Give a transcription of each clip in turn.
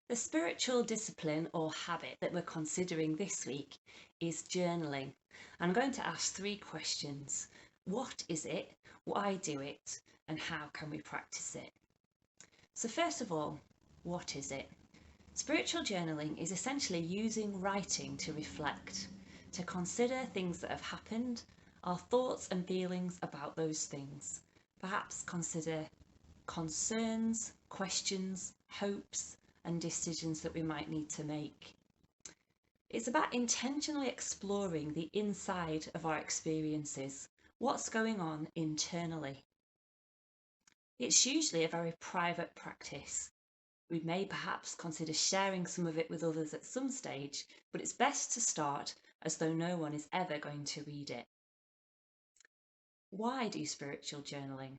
The spiritual discipline or habit that we're considering this week is journaling. I'm going to ask three questions. What is it? Why do it? And how can we practice it? So first of all, what is it? Spiritual journaling is essentially using writing to reflect, to consider things that have happened, our thoughts and feelings about those things. Perhaps consider concerns, questions, hopes, and decisions that we might need to make. It's about intentionally exploring the inside of our experiences, what's going on internally. It's usually a very private practice. We may perhaps consider sharing some of it with others at some stage, but it's best to start as though no one is ever going to read it. Why do spiritual journaling?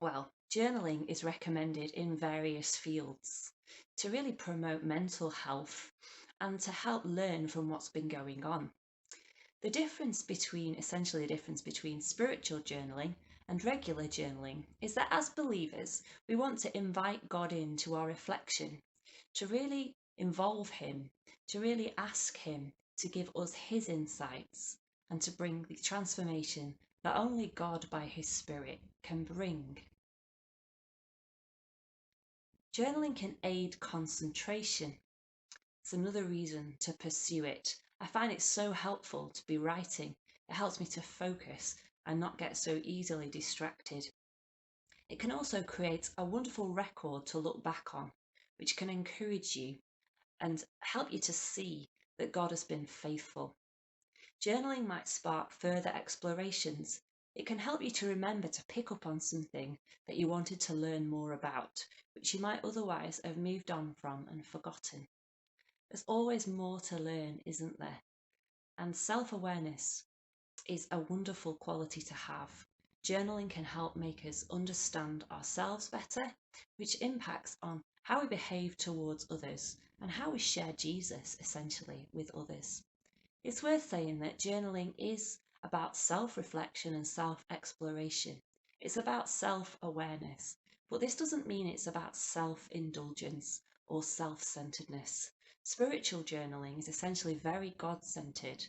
Well, journaling is recommended in various fields to really promote mental health and to help learn from what's been going on. Essentially the difference between spiritual journaling and regular journaling is that as believers, we want to invite God into our reflection, to really involve Him, to really ask Him to give us His insights and to bring the transformation that only God by His Spirit can bring. Journaling can aid concentration. It's another reason to pursue it. I find it so helpful to be writing. It helps me to focus and not get so easily distracted. It can also create a wonderful record to look back on, which can encourage you and help you to see that God has been faithful. Journaling might spark further explorations. It can help you to remember to pick up on something that you wanted to learn more about, which you might otherwise have moved on from and forgotten. There's always more to learn, isn't there? And self-awareness is a wonderful quality to have. Journaling can help make us understand ourselves better, which impacts on how we behave towards others and how we share Jesus essentially with others. It's worth saying that journaling is about self-reflection and self-exploration. It's about self-awareness, but this doesn't mean it's about self-indulgence or self-centeredness. Spiritual journaling is essentially very God-centered,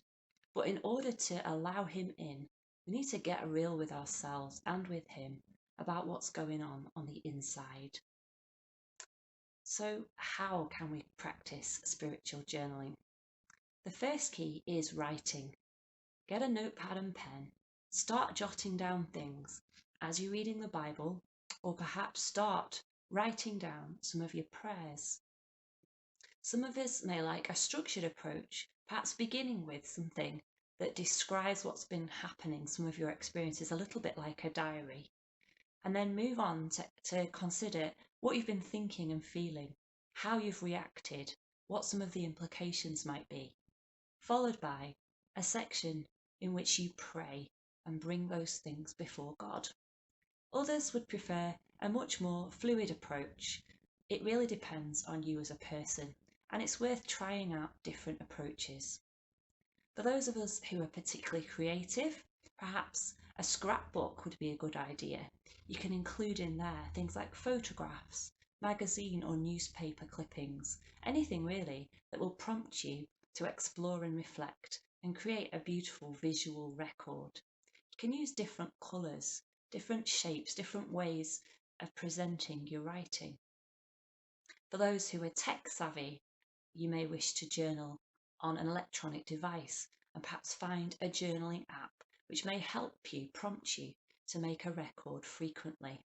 but in order to allow Him in, we need to get real with ourselves and with Him about what's going on the inside. So how can we practice spiritual journaling? The first key is writing. Get a notepad and pen. Start jotting down things as you're reading the Bible, or perhaps start writing down some of your prayers. Some of us may like a structured approach, perhaps beginning with something that describes what's been happening, some of your experiences, a little bit like a diary, and then move on to consider what you've been thinking and feeling, how you've reacted, what some of the implications might be, followed by a section in which you pray and bring those things before God. Others would prefer a much more fluid approach. It really depends on you as a person, and it's worth trying out different approaches. For those of us who are particularly creative, perhaps a scrapbook would be a good idea. You can include in there things like photographs, magazine or newspaper clippings, anything really that will prompt you to explore and reflect and create a beautiful visual record. You can use different colours, different shapes, different ways of presenting your writing. For those who are tech savvy, you may wish to journal on an electronic device and perhaps find a journaling app which may help you, prompt you to make a record frequently.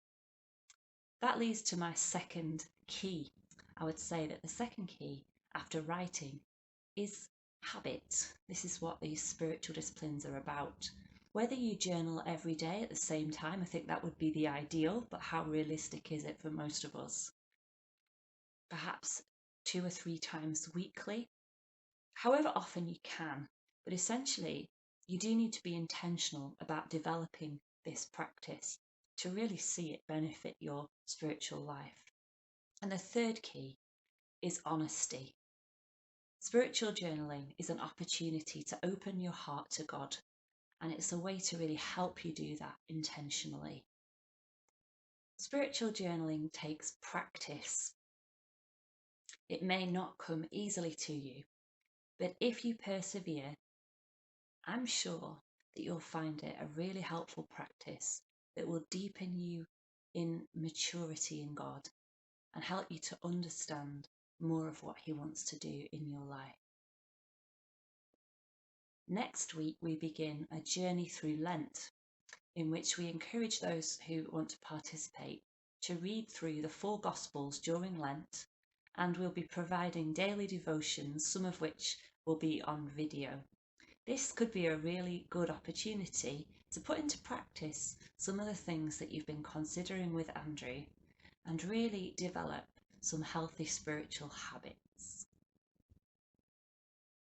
That leads to my second key. I would say that the second key after writing is habit. This is what these spiritual disciplines are about. Whether you journal every day at the same time, I think that would be the ideal, but how realistic is it for most of us? Perhaps 2 or 3 times weekly, however often you can, but essentially you do need to be intentional about developing this practice to really see it benefit your spiritual life. And the third key is honesty. Spiritual journaling is an opportunity to open your heart to God, and it's a way to really help you do that intentionally. Spiritual journaling takes practice. It may not come easily to you, but if you persevere, I'm sure that you'll find it a really helpful practice that will deepen you in maturity in God and help you to understand more of what He wants to do in your life. Next week, we begin a journey through Lent, in which we encourage those who want to participate to read through the 4 Gospels during Lent, and we'll be providing daily devotions, some of which will be on video. This could be a really good opportunity to put into practice some of the things that you've been considering with Andrew and really develop some healthy spiritual habits.